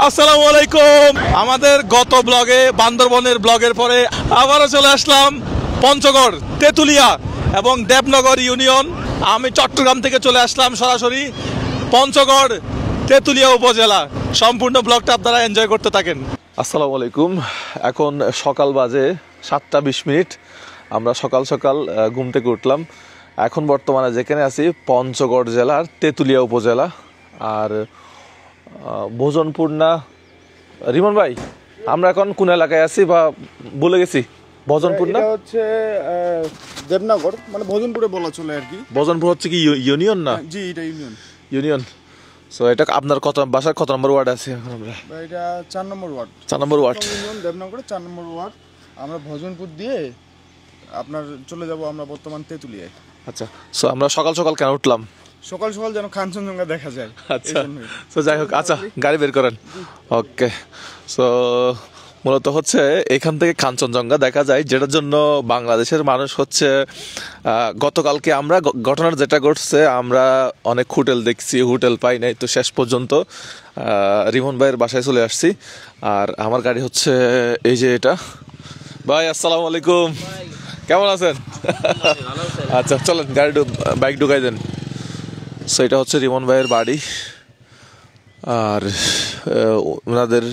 আসসালামু আলাইকুম। আমাদের গত ব্লগে বান্দরবনের ব্লগের পরে আবারও চলে আসলাম পঞ্চগড়, তেঁতুলিয়া এবং দেবনগর ইউনিয়ন। আমি চট্টগ্রাম থেকে চলে আসলাম সরাসরি পঞ্চগড় তেঁতুলিয়া উপজেলা। সম্পূর্ণ ব্লগটা আপনারা এনজয় করতে থাকেন। আসসালামু আলাইকুম। এখন সকাল বাজে 7:20। আমরা সকাল সকাল ঘুম থেকে উঠলাম। এখন বর্তমানে যেখানে আছি পঞ্চগড় জেলার তেঁতুলিয়া উপজেলা। আর ভোজনপুর না রিমন ভাই, আমরা এখন কোন এলাকায় আছি বা ভুলে গেছি? ভোজনপুর না, এটা হচ্ছে দেবনগর, মানে ভোজনপুরে বলা চলে আর কি। ভোজনপুর হচ্ছে কি ইউনিয়ন না? জি, এটা ইউনিয়ন। ইউনিয়ন। সো এটা আপনার কত বাসার কত নম্বর ওয়ার্ড আছে এখন? আমরা এটা 4 নম্বর ওয়ার্ড। 4 নম্বর ওয়ার্ড ইউনিয়ন দেবনগরে 4 নম্বর ওয়ার্ড। আমরা ভোজনপুর দিয়ে আপনার চলে যাব আমরা বর্তমান তেঁতুলিয়ায়। আচ্ছা, সো আমরা সকাল সকাল কেন উঠলাম? সকাল সকাল যেন কাঞ্চনজঙ্ঘা দেখা যায়। আচ্ছা, সো যাই হোক, আচ্ছা গাড়ি বের করেন। ওকে, সো মূলত হচ্ছে এখান থেকে কাঞ্চনজঙ্ঘা দেখা যায়, যেটার জন্য বাংলাদেশের মানুষ হচ্ছে গতকালকে আমরা ঘটনার যেটা ঘটছে, আমরা অনেক হোটেল দেখছি, হোটেল পাই নাই, তো শেষ পর্যন্ত রিমন ভাইয়ের বাসায় চলে আসছি। আর আমার গাড়ি হচ্ছে এই যে এটা। ভাই আসসালামু আলাইকুম, কেমন আছেন? আচ্ছা চলেন গাড়ি বাইক ঢুকাই দেন। সো এটা হচ্ছে রিমন ভাইয়ের বাড়ি। আর ওনাদের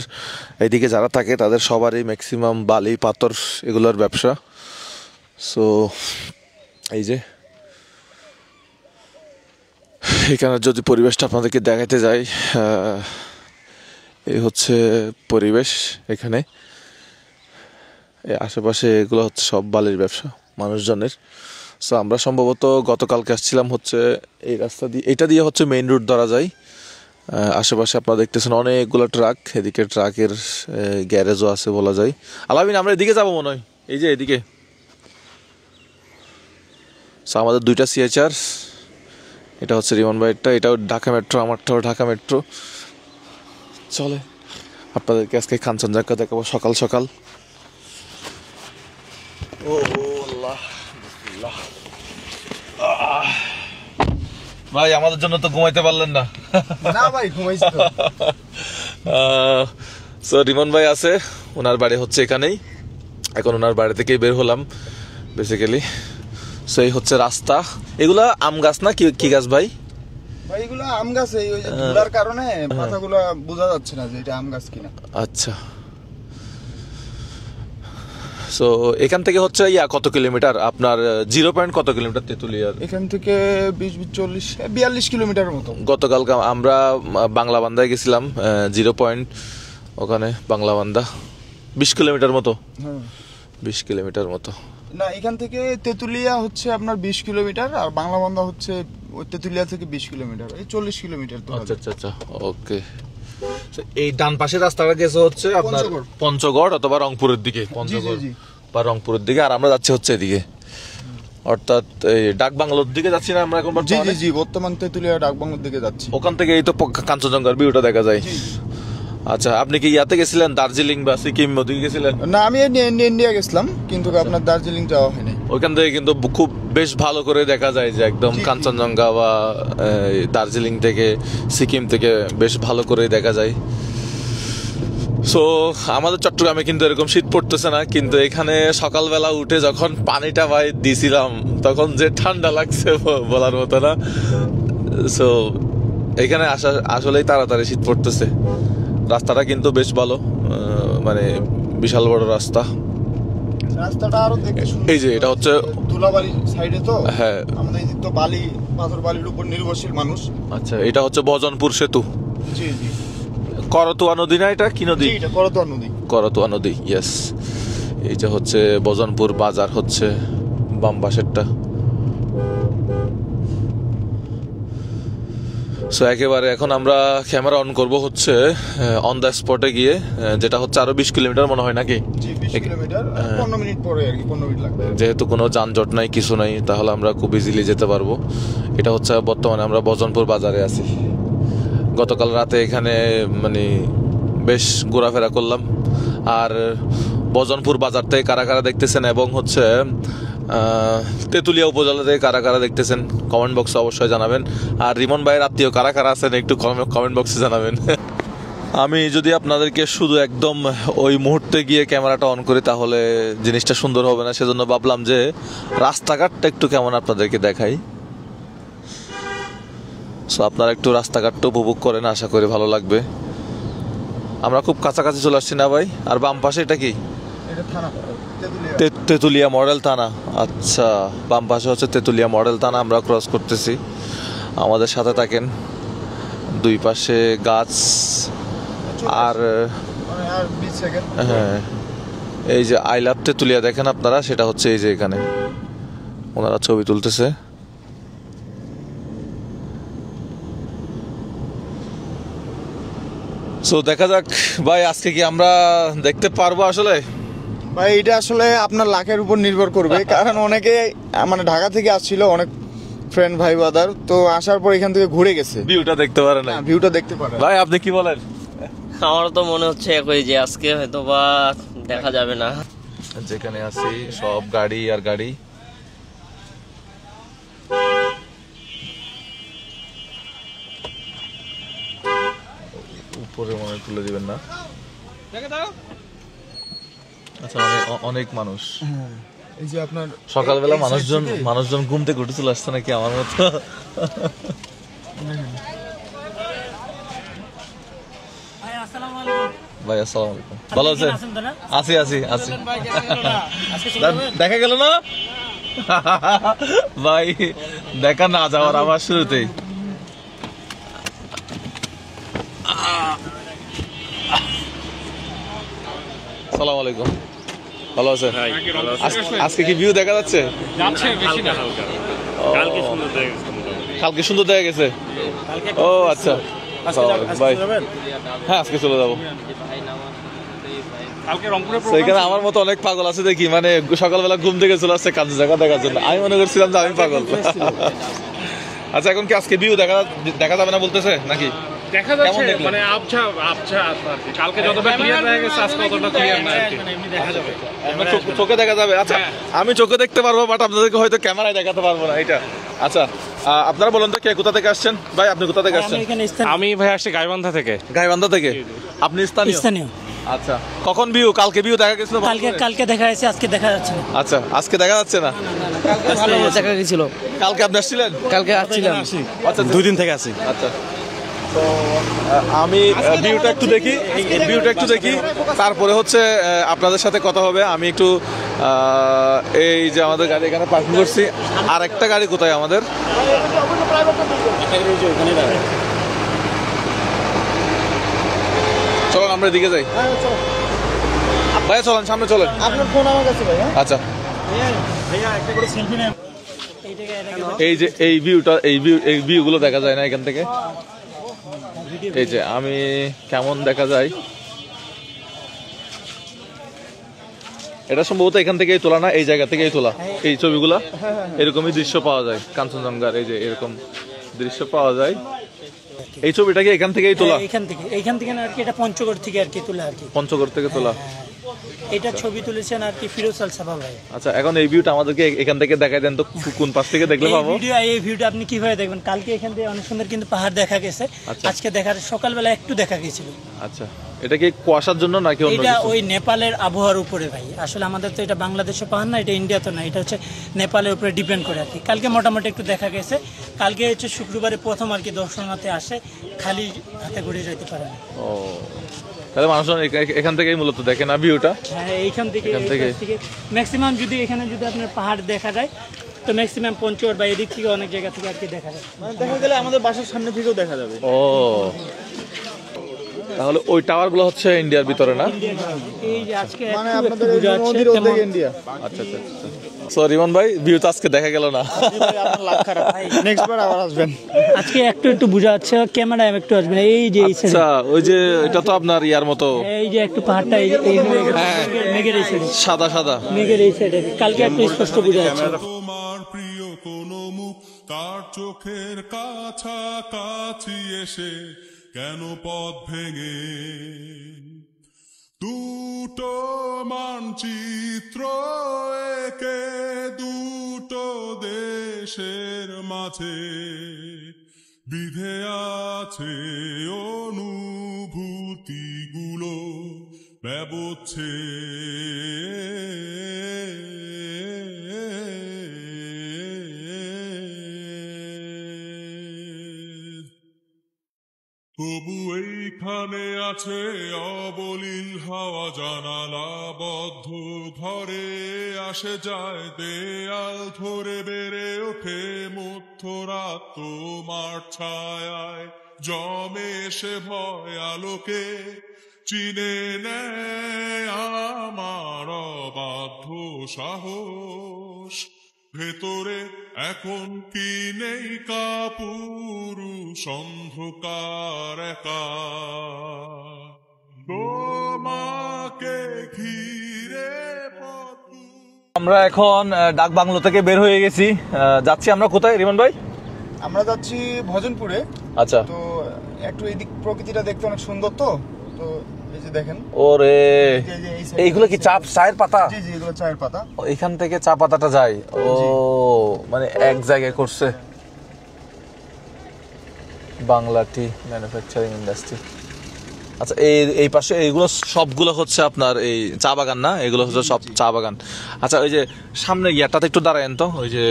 এইদিকে যারা থাকে তাদের সবারই ম্যাক্সিমাম বালি পাথর এগুলোর ব্যবসা। সো এই যে এখানে যদি পরিবেশটা আপনাদেরকে দেখাতে যাই, এই হচ্ছে পরিবেশ এখানে। আশেপাশে এগুলো হচ্ছে সব বালির ব্যবসা মানুষজনের। সো আমরা সম্ভবত গতকালকে আসছিলাম হচ্ছে এই রাস্তা দিয়ে, এটা দিয়ে হচ্ছে মেইন রুট ধরা যায়। আশেপাশে আপনারা দেখতেছেন অনেকগুলো ট্রাক, এদিকে ট্রাকের গ্যারেজও আছে বলা যায়। আলামিন, আমরা এদিকে যাবো মনে হয়, এই যে এদিকে। সো আমাদের 2টা সিএচআর, এটা হচ্ছে রিমন ভাইয়েরটা, এটাও ঢাকা মেট্রো, আমারটাও ঢাকা মেট্রো। চলে আপনাদেরকে আজকে কাঞ্চনজঙ্ঘা দেখাবো সকাল সকাল। ও আল্লাহ, ভাই আমাদের জন্য তো ঘুমাইতে পারলেন না? না ভাই, ঘুমাইছি তো। সো রিমন ভাই আছে, ওনার বাড়ি হচ্ছে এখানেই। এখন ওনার বাড়ি থেকেই বের হলাম বেসিক্যালি। সো এই হচ্ছে রাস্তা। এগুলা আম গাছ না কি গাছ ভাই? ভাই এগুলো আম গাছ, এই ওই যে ধুলার কারণে পাতাগুলো বোঝা যাচ্ছে না যে এটা আম গাছ কিনা। আচ্ছা, সো এখান থেকে হচ্ছে কত কিলোমিটার আপনার? 0 পয়েন্ট কত কিলোমিটার তেঁতুলিয়ার? এখান থেকে 42 কিলোমিটার মতো। গতকালকে আমরা বাংলা বান্ধায় গেছিলাম, 0 পয়েন্ট ওখানে বাংলা বান্ধা 20 কিলোমিটার মতো। 20 কিলোমিটার মতো না, এখান থেকে তেঁতুলিয়া হচ্ছে আপনার 20 কিলোমিটার, আর বাংলা বান্ধা হচ্ছে তেঁতুলিয়া থেকে 20 কিলোমিটার, এই 40 কিলোমিটার। আচ্ছা আচ্ছা আচ্ছা, ওকে। এই ডান পাশের রাস্তাটা গেছে হচ্ছে আপনার পঞ্চগড় অথবা রংপুরের দিকে, পঞ্চগড় বা রংপুরের দিকে। আর আমরা যাচ্ছি হচ্ছে এদিকে, অর্থাৎ এই ডাকবাংলোর দিকে যাচ্ছি না আমরা এখন? জি, বর্তমান তেঁতুলিয়া ডাকবাংলোর দিকে যাচ্ছি। ওখান থেকে এই তো কাঞ্চনজঙ্ঘার ভিউটা দেখা যায়। আচ্ছা, আপনি কি ইয়াতে গেছিলেন, দার্জিলিং বা সিকিম ওদিকে গেছিলেন? না, আমি ইন্ডিয়া গেছিলাম, কিন্তু আপনার দার্জিলিং যাওয়া হয়নি। ওইখান থেকে কিন্তু খুব বেশ ভালো করে দেখা যায় যে একদম কাঞ্চনজঙ্ঘা বা দার্জিলিং থেকে সিকিম থেকে বেশ ভালো করে দেখা যায়। সো আমাদের চট্টগ্রামে কিন্তু এরকম শীত পড়তেছে না, কিন্তু এখানে সকালবেলা উঠে যখন পানিটা ভাই দিছিলাম তখন যে ঠান্ডা লাগছে বলার মতো না। সো এখানে আসলেই তাড়াতাড়ি শীত পড়তেছে। রাস্তাটা কিন্তু বেশ ভালো, মানে বিশাল বড় রাস্তা। রাস্তাটা আরো দেখতে সুন্দর। এই যে এটা হচ্ছে ধুলাবাড়ি সাইডে, তো হ্যাঁ আমাদের এই তো বালি পাথর বালির উপর নির্ভরশীল মানুষ। আচ্ছা, এটা হচ্ছে ভোজনপুর সেতু। জি জি। করতোয়া নদী না, এটা কি নদী? এটা করতোয়া নদী। করতোয়া নদী, ইয়েস। এই যে হচ্ছে ভোজনপুর বাজার হচ্ছে বাম পাশেরটা। সো একেবারে এখন আমরা ক্যামেরা অন করব হচ্ছে অন দ্য স্পটে গিয়ে, যেটা হচ্ছে আরো 20 কিলোমিটার মনে হয় নাকি? জি, 20 কিলোমিটার, 15 মিনিট পরে আর কি, 15 মিনিট লাগবে। যেহেতু কোনো যানজট নাই, কিছু নাই, তাহলে আমরা খুব ইজিলি যেতে পারবো। এটা হচ্ছে বর্তমানে আমরা ভোজনপুর বাজারে আছি। গতকাল রাতে এখানে মানে বেশ ঘোরাফেরা করলাম। আর ভোজনপুর বাজার থেকে কারা কারা দেখতেছেন এবং হচ্ছে তেঁতুলিয়া উপজেলা থেকে কারা কারা দেখতেছেন কমেন্ট বক্সে অবশ্যই জানাবেন। আর রিমন ভাইয়ের আত্মীয় কারা কারা আছেন একটু কমেন্ট বক্সে জানাবেন। আমি যদি আপনাদেরকে শুধু একদম ওই মুহূর্তে গিয়ে ক্যামেরাটা অন করি তাহলে জিনিসটা সুন্দর হবে না, সেজন্য ভাবলাম যে রাস্তাঘাটটা একটু কেমন আপনাদেরকে দেখাই। সো আপনারা একটু রাস্তাঘাটটা উপভোগ করেন, আশা করি ভালো লাগবে। আমরা খুব কাছাকাছি চলে আসছি না ভাই? আর বাম পাশে এটা কি? এটা থানা তেতুলিয়া মডেল থানা। আচ্ছা, বাম পাশে হচ্ছে তেতুলিয়া মডেল থানা, আমরা ক্রস করতেছি। আমাদের সাথে থাকেন। দুই পাশে গাছ আর আর 20 সেকেন্ড। হ্যাঁ, এই যে আই লাভ তেতুলিয়া দেখেন আপনারা, সেটা হচ্ছে এই যে এখানে ওনারা ছবি তুলতেছে। সো দেখা যাক ভাই, আজকে কি আমরা দেখতে পারবো আসলে? ভাই এটা আসলে আপনার লাখের উপর নির্ভর করবে, কারণ অনেকে মানে ঢাকা থেকে আসছিল, অনেক ফ্রেন্ড ভাই বাদার, তো আসার পর এখান থেকে ঘুরে গেছে, ভিউটা দেখতে পারে না। ভিউটা দেখতে পারে। ভাই আপনি কি বলেন? আমার তো মনে হচ্ছে একই যে আজকে হয়তো বা দেখা যাবে না। যেখানে আছি সব গাড়ি আর গাড়ি। উপরে মনে হয় তুলে দিবেন না। আচ্ছা, অনেক মানুষ। এই যে আপনার সকালবেলা মানুষজন ঘুম থেকে উঠে চলে আসছে নাকি আমার মতো? ভাই আসসালামু আলাইকুম, ভালো আছেন? আছি আছি আছি। দেখা গেল না ভাই, দেখা না যাওয়ার আমার শুরুতেই। আসসালামু আলাইকুম, ভালো আছেন? আজকে কি ভিউ দেখা যাচ্ছে? কালকে সুন্দর দেখা গেছে। ও আচ্ছা, ভাই হ্যাঁ আজকে চলে যাবো। সেখানে আমার মতো অনেক পাগল আছে দেখি, মানে সকালবেলা ঘুম থেকে চলে আসছে কাজ জায়গা দেখার জন্য। আমি মনে করছিলাম যে আমি পাগল। আচ্ছা, এখন কি আজকে ভিউ দেখা যাবে না বলতেছে নাকি? দেখা যাচ্ছে মানে আবছা আবছা আর কি। কালকে যতটা ক্লিয়ার দেখা গেছে আজকে ততটা ক্লিয়ার না আর কি। এমনি দেখা যাবে। চোখে দেখা যাবে। আচ্ছা, আমি চোখে দেখতে পারবো, বাট আপনাদেরকে হয়তো ক্যামেরায় দেখাতে পারবো না এটা। আচ্ছা, আপনারা বলুন তো কে কোথা থেকে আসছেন? ভাই আপনি কোথা থেকে আসছেন? আমি ভাই আসছি গাইবান্ধা থেকে। গাইবান্ধা থেকে। আপনি স্থানীয়? আচ্ছা, কখন ভিউ? কালকে ভিউ দেখা গেছিল? কালকে দেখা যাচ্ছে, আজকে দেখা যাচ্ছে না। আচ্ছা, আজকে দেখা যাচ্ছে না। ভালো দেখা গেছিল। কালকে আপনি আসছিলেন? কালকে আসছিলাম। আচ্ছা, 2 দিন থেকে আছি। আচ্ছা, তো আমি ভিউটা একটু দেখি, তারপরে হচ্ছে আপনাদের সাথে কথা হবে। আমি একটু এই যে আমাদের গাড়ি এখানে পার্কিং করছি, আর একটা গাড়ি কোথায় আমাদের? চলুন আমরা এদিকে যাই। ভাইয়া চলেন, সামনে চলেন। আপনার ফোন আমার কাছে ভাই। আচ্ছা, এই যে এই ভিউগুলো দেখা যায় না এখান থেকে? এই যে আমি কেমন দেখা যায়, এটা সম্ভবত এখান থেকেই তোলা না, এই জায়গা থেকেই তোলা এই ছবিগুলা। এরকমই দৃশ্য পাওয়া যায় কাঞ্চনজঙ্ঘার, এই যে এরকম দৃশ্য পাওয়া যায়। এই ছবিটাকে এখান থেকেই তোলা? এইখান থেকে না আর কি, এটা পঞ্চগড় থেকে আর কি তোলা আর কি। পঞ্চগড় থেকে তোলা। এটা ছবি তুলেছেন আর কি ফিরোজ আল সাবা ভাই। আচ্ছা, এখন এই ভিউটা আমাদেরকে এখান থেকে দেখাই দেন তো, কোন পাশ থেকে দেখলে পাবো? এই ভিউটা আপনি কিভাবে দেখবেন? কালকে এখান থেকে অনেক সুন্দর কিন্তু পাহাড় দেখা গেছে, আজকে দেখার সকালবেলা একটু দেখা গেছিল। আচ্ছা, এটা কি কুয়াশার জন্য নাকি অন্য এটা কিছু? ওই নেপালের আবহাওয়ার উপরে ভাই। আসলে আমাদের তো এটা বাংলাদেশে পাহাড় না, এটা ইন্ডিয়া তো না, এটা হচ্ছে নেপালের উপরে ডিপেন্ড করে আর কি। কালকে মোটামুটি একটু দেখা গেছে। কালকে হচ্ছে শুক্রবারে প্রথম আর কি দর্শনার্থী আসে, খালি হাতে ঘুরে যেতে পারে না। ও, তাহলে মানুষজন এখান থেকেই মূলত দেখে না ভিউটা? হ্যাঁ, এইখান থেকে ম্যাক্সিমাম যদি এখানে যদি আপনার পাহাড় দেখা যায় তো ম্যাক্সিমাম পঞ্চগড় বা এদিক থেকে অনেক জায়গা থেকে আর কি দেখা যায়। মানে দেখা গেলে আমাদের বাসার সামনে থেকেও দেখা যাবে। ও, তাহলে ওই টাওয়ার গুলো হচ্ছে ইন্ডিয়ার ভিতরে না? এই যে আজকে মানে একটু আপনাদের বোঝা যাচ্ছে নদীর তেমন- ওদিকে ইন্ডিয়া। আচ্ছা আচ্ছা আচ্ছা। সো রিমন ভাই, ভিউ তো আজকে দেখা গেল না। আপনার লাভ খারাপ, নেক্সট বার আবার আসবেন। আজকে একটু বোঝা যাচ্ছে, ক্যামেরায় একটু আসবে না। এই যে এই side এ। আচ্ছা, ওই যে এটা তো আপনার ইয়ার মতো এই যে একটু পাহাড়টা এই মেঘের এই সাইডে, সাদা সাদা। মেঘের এই সাইডে কালকে একটু স্পষ্ট বোঝা যাচ্ছে। তোমার প্রিয় কোন মুখ তার চোখের কাছাকাছি এসে কেন পথ ভেঙে দুটো মানচিত্র একে দুটো দেশের মাঝে বিধে আছে অনুভূতি অনুভূতিগুলো ব্যবচ্ছে তবু এইখানে আছে অবলীল হাওয়া, জানালা বদ্ধ ঘরে আসে যায় দেয়াল ধরে বেড়ে ওঠে মধ্যরাত তোমার ছায়ায় জমে সে ভয় আলোকে চিনে নেয় আমার অবাধ্য সাহস। ভেতরে এখন কি নেই কাপুরুষ অন্ধকার একা, তোমাকে ঘিরে পথ। আমরা এখন ডাক বাংলো থেকে বের হয়ে গেছি, যাচ্ছি আমরা কোথায় রিমন ভাই? আমরা যাচ্ছি ভজনপুরে। আচ্ছা, তো একটু এইদিক প্রকৃতিটা দেখতে অনেক সুন্দর, তো তো এই যে দেখেন, ওরে এই side- এইগুলো কি চায়ের পাতা? জি জি, এগুলো চায়ের পাতা। এখান থেকে চা পাতাটা যায়, ও মানে এক জায়গায় করছে বাংলা টি ম্যানুফ্যাকচারিং ইন্ডাস্ট্রি। আচ্ছা, এই পাশে এইগুলো সবগুলো হচ্ছে আপনার এই চা বাগান না? এগুলো হচ্ছে সব চা বাগান। আচ্ছা, ওই যে সামনে ইয়াটাতে একটু দাঁড়ায়েন তো, ওই যে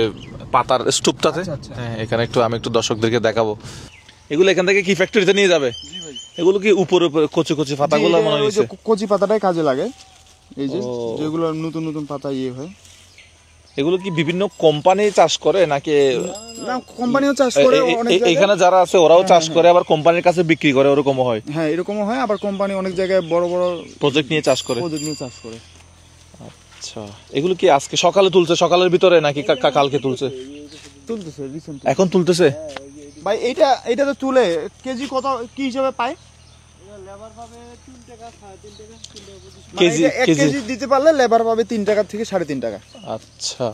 পাতার স্তূপটাতে। হ্যাঁ, এখানে একটু আমি একটু দর্শকদেরকে দেখাবো। এগুলো এখান থেকে কি ফ্যাক্টরিতে নিয়ে যাবে? এগুলো কি উপরে উপরে কচি কচি পাতাগুলো জি, মনে ওই হচ্ছে? যে কচি পাতাটাই কাজে লাগে, এই যে ও। যেগুলো নতুন নতুন পাতা হয়। এগুলো কি বিভিন্ন কোম্পানি চাষ করে নাকি না, কোম্পানিও চাষ করে অনেক জায়গায়। এখানে যারা আছে ওরাও চাষ করে, আবার কোম্পানির কাছে বিক্রি করে, ওরকমও হয়? হ্যাঁ, এরকমও হয়, আবার কোম্পানি অনেক জায়গায় বড় বড় প্রজেক্ট নিয়ে চাষ করে। প্রজেক্ট নিয়ে চাষ করে। আচ্ছা, এগুলো কি আজকে সকালে তুলছে, সকালের ভিতরে নাকি কালকে তুলছে? তুলতেছে রিসেন্ট। এখন তুলতেছে? ভাই এটা তো তুলে কেজি কত কি হিসাবে পায়? কেজি মানে এটা 1 কেজি দিতে পারলে লেবার পাবে 3 টাকা থেকে 3.5 টাকা। আচ্ছা,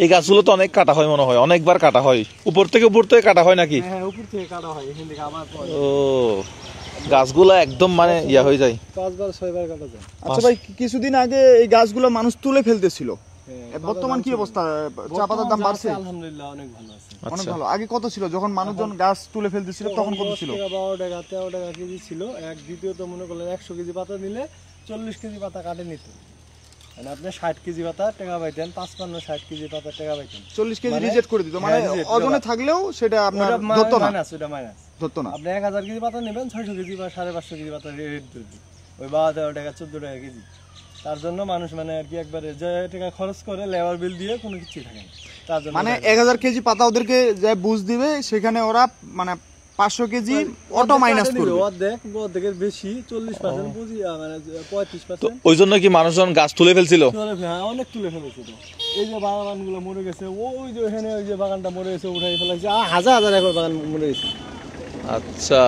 এই গাছগুলো তো অনেক কাটা হয় মনে হয়, অনেকবার কাটা হয়, উপর থেকে কাটা হয় নাকি? হ্যাঁ, উপর থেকে কাটা হয়, এখান থেকে আবার ও, গাছগুলো একদম মানে ইয়া হয়ে যায়, 5বার 6বার কাটা যায়। আচ্ছা ভাই, কিছুদিন আগে এই গাছগুলো মানুষ তুলে ফেলতেছিল, বর্তমান কি অবস্থা? চা পাতার দাম বাড়ছে? আলহামদুলিল্লাহ অনেক ভালো আছে। অনেক আচ্ছা ভালো। আগে কত ছিল যখন মানুষজন গাছ তুলে ফেলতেছিল, তখন কত ছিল? 12 টাকা 13 টাকা কেজি ছিল। এক দ্বিতীয়ত মনে করলেন 100 কেজি পাতা নিলে 40 কেজি পাতা কাটে নিত, মানে আপনি 60 কেজি পাতা টাকা পাইতেন, 55-60 কেজি পাতা টাকা পাইতেন। 40 কেজি মানে- রিজেক্ট করে দিত, মানে হ্যাঁ, reject, ওজনে ওটা- থাকলেও সেটা আপনার ওটা ধরতো না, মাইনাস, ওটা মাইনাস। ধরতো না। আপনি 1000 কেজি পাতা নেবেন, 600 কেজি বা 550 কেজি পাতা রেট দিবে, ওই 12 টাকা 14 টাকা কেজি। তার জন্য মানুষ মানে আর কি একবারে যে টাকা খরচ করে লেবার বিল দিয়ে কোনো কিছুই থাকে না, তার জন্য মানে 1000 কেজি পাতা ওদেরকে যে বুঝ দিবে, সেখানে ওরা মানে 500 কেজি অটো মাইনাস করবে। অর্ধেকের বেশি 40% পুঁজি, মানে 35%। ওই জন্য কি মানুষজন গাছ তুলে ফেলছিল? হ্যাঁ, অনেক তুলে ফেলেছিল। এই যে বাগানগুলো মরে গেছে, ওই যে এখানে ওই যে বাগানটা মরে গেছে, উঠাই ফেলাইছে, হাজার হাজার একর বাগান মরে গেছে। আচ্ছা,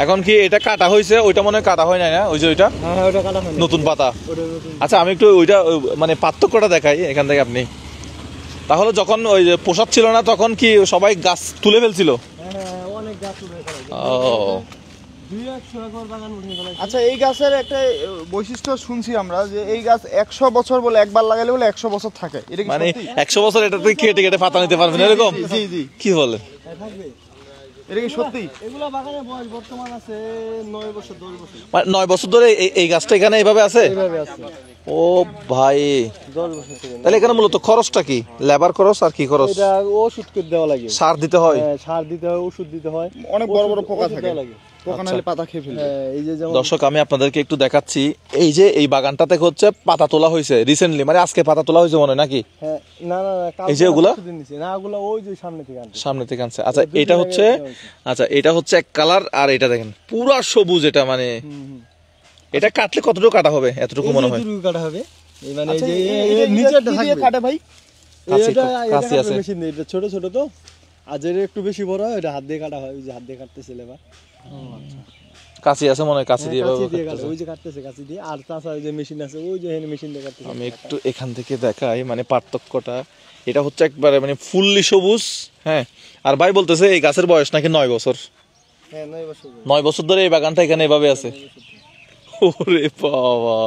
এখন কি এটা কাটা হয়েছে? ওইটা মনে হয় কাটা হয় নাই না, ওই যে ওইটা হ্যাঁ, ওটা কাটা হয় নতুন পাতা। ওটা নতুন। আচ্ছা, আমি একটু ওইটা মানে পার্থক্যটা দেখাই এখান থেকে আপনি। তাহলে যখন ওই যে পোশাক ছিল না, তখন কি সবাই গাছ তুলে ফেলছিল? হ্যাঁ, অনেক গাছ উঠে ফেলাইছে। ও, 200 একর বাগান উঠে ফেলাইছে। আচ্ছা, এই গাছের একটা বৈশিষ্ট্য শুনছি আমরা, যে এই গাছ 100 বছর বলে, একবার লাগালে বলে 100 বছর থাকে। এটা কি মানে সত্যি? 100 বছর এটা থেকে কেটে কেটে পাতা নিতে পারবেন এরকম? জি জি, কি বলে? হ্যাঁ, থাকবে। এটা কি সত্যি? এগুলা বাগানের বয়স বর্তমান আছে 9 বছর 10 বছর 9 বছর ধরে এই গাছটা এখানে এইভাবে আছে? এইভাবে আছে, ও ভাই, 10 বছর থেকে। তাহলে এখানে মূলত খরচটা কি? লেবার খরচ আর কি খরচ? এটা ওষুধ করে দেওয়া লাগে, সার দিতে হয়? হ্যাঁ, সার দিতে হয়, ওষুধ দিতে হয়, অনেক বড় বড় পোকা ওষুধ থাকে, দেওয়া লাগে। পোকা নাহলে পাতা খেয়ে ফেলবে। হ্যাঁ, এই যে যেমন দর্শক, আমি আপনাদেরকে একটু দেখাচ্ছি, এই যে এই বাগানটা থেকে হচ্ছে পাতা তোলা হয়েছে রিসেন্টলি, মানে আজকে পাতা তোলা হয়েছে মনে হয় নাকি? হ্যাঁ, না না না, এই যে ওগুলা? কিছুদিন নিচে। না, ওগুলা ওই যে সামনে থেকে আনছে। সামনে থেকে আনছে। আচ্ছা, দুই দিন এটা আগে হচ্ছে, দেওয়া হয়েছে। আচ্ছা এটা হচ্ছে এক কালার, আর এটা দেখেন পুরা সবুজ, এটা মানে এটা কাটলে কতটুকু কাটা হবে এতটুকু মনে হয়? এতটুকু কাটা হবে, এই মানে এই আচ্ছা, যে এটা নিচেরটা কি দিয়ে থাকবে। কাটে ভাই? কাছি এটা কাছি আছে। মেশিন দিয়ে, এটা ছোট ছোট তো, আর যেটা একটু বেশি বড় হয় এটা হাত দিয়ে কাটা হয়, ওই যে হাত দিয়ে কাটতেছে লেবার। কাছি আছে মনে হয়, কাছি দিয়ে কাঁচি এভাবে দিয়ে কাটতেছে। কাটে, ওই যে কাটতেছে কাঁচি দিয়ে, আর তাছাড়া যে মেশিন আছে ওই যে এখানে মেশিন দিয়ে কাটতেছে। আমি একটু এখান থেকে দেখাই মানে পার্থক্যটা। এটা হচ্ছে একবারে মানে ফুললি সবুজ, হ্যাঁ। আর ভাই বলতেছে এই গাছের বয়স নাকি 9 বছর। হ্যাঁ, 9 বছর। 9 বছর ধরে এই বাগানটা এখানে এভাবে আছে। ওরে বাবা,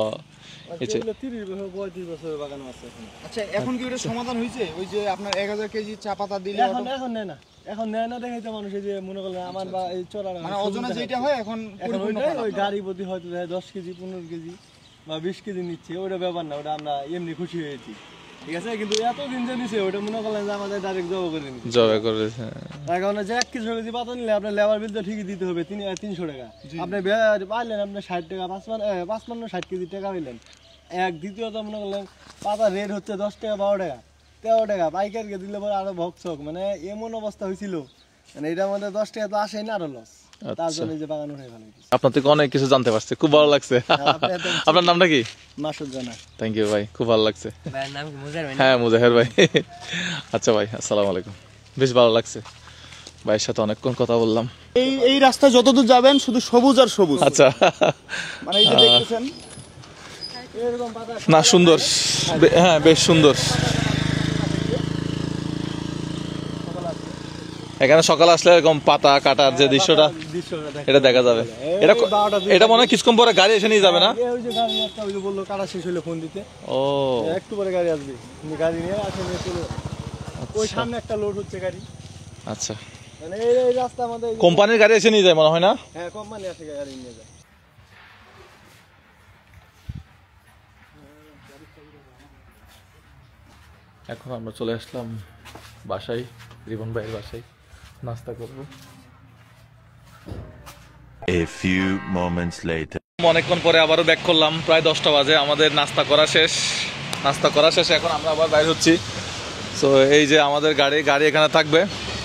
এই যে 30 বছর 35 বছরের বাগান আছে এখন। আচ্ছা এখন কি ওটা সমাধান হয়েছে ওই যে আপনার 1000 কেজি চা পাতা দিলে এখন নেয় না, এখন নেয় না দেখাই তো মানুষ এই যে মনে করলেন আমার বা এই চড়া মানে ওজনে যেটা হয় এখন এখন পরিপূর্ণ ওইটাই product। ওই গাড়ি প্রতি হয়তো দেখা যায় 10 কেজি 15 কেজি বা 20 কেজি নিচ্ছে, ওটা ব্যাপার না, ওটা আমরা এমনি খুশি হয়েছি, ঠিক আছে। কিন্তু এতদিন যে নিছে ওটা মনে করলেন যে আমাদের ডাইরেক্ট জব করে নিচ্ছে। জবে করেছে। তার কারণে যে 1 কেজি পাতা নিলে আপনার লেবার বিল তো ঠিকই দিতে হবে 300 টাকা। আপনি পাইলেন আপনি 60 টাকা 55-60 কেজি টাকা পাইলেন এক। দ্বিতীয়ত মনে করলেন পাতা রেট হচ্ছে 10 টাকা 12 টাকা 13 টাকা, পাইকারকে দিলে পরে আরো ভকচক, মানে এমন অবস্থা হয়েছিল, মানে এটার মধ্যে 10 টাকা তো আসেই না, আরো লস। তার জন্য এই যে বাগান উঠে ভালো আপনার থেকে অনেক কিছু জানতে পারছি, খুব ভালো লাগছে। আপনার নামটা কি? মাসুদ জানা। থ্যাংক ইউ ভাই, খুব ভালো লাগছে। ভাইয়ের নাম কি মুজাহির ভাই? হ্যাঁ মুজাহির ভাই। আচ্ছা ভাই, আসসালামু আলাইকুম। বেশ ভালো লাগছে, ভাইয়ের সাথে অনেকক্ষণ কথা বললাম। এই রাস্তা যতদূর যাবেন শুধু সবুজ আর সবুজ। আচ্ছা, মানে এই যে দেখতেছেন এরকম পাতা না সুন্দর, হ্যাঁ বেশ সুন্দর। এখানে সকালে আসলে এরকম পাতা কাটার যে দৃশ্যটা এটা দেখা যাবে। এটা এটা মনে হয় কিছুক্ষণ পরে গাড়ি এসে নিয়ে যাবে না? ওই যে গাড়ি একটা ওই যে বললো কাটা শেষ হলে ফোন দিতে, ও একটু পরে গাড়ি আসবে, গাড়ি নিয়ে আসে নিয়ে চলে যাবে। ওই সামনে একটা লোড হচ্ছে গাড়ি, আচ্ছা, মানে এই রাস্তা আমাদের কোম্পানির গাড়ি এসে নিয়ে যায় মনে হয় না? হ্যাঁ কোম্পানি আসে গাড়ি নিয়ে যায়। এখন আমরা চলে আসলাম বাসায়, রিবন ভাইয়ের বাসায় নাস্তা করবো। A few moments later. অনেকক্ষণ পরে আবারও ব্যাক করলাম, প্রায় 10টা বাজে। আমাদের নাস্তা করা শেষ, এখন আমরা আবার বাইরে হচ্ছি। তো এই যে আমাদের গাড়ি এখানে থাকবে,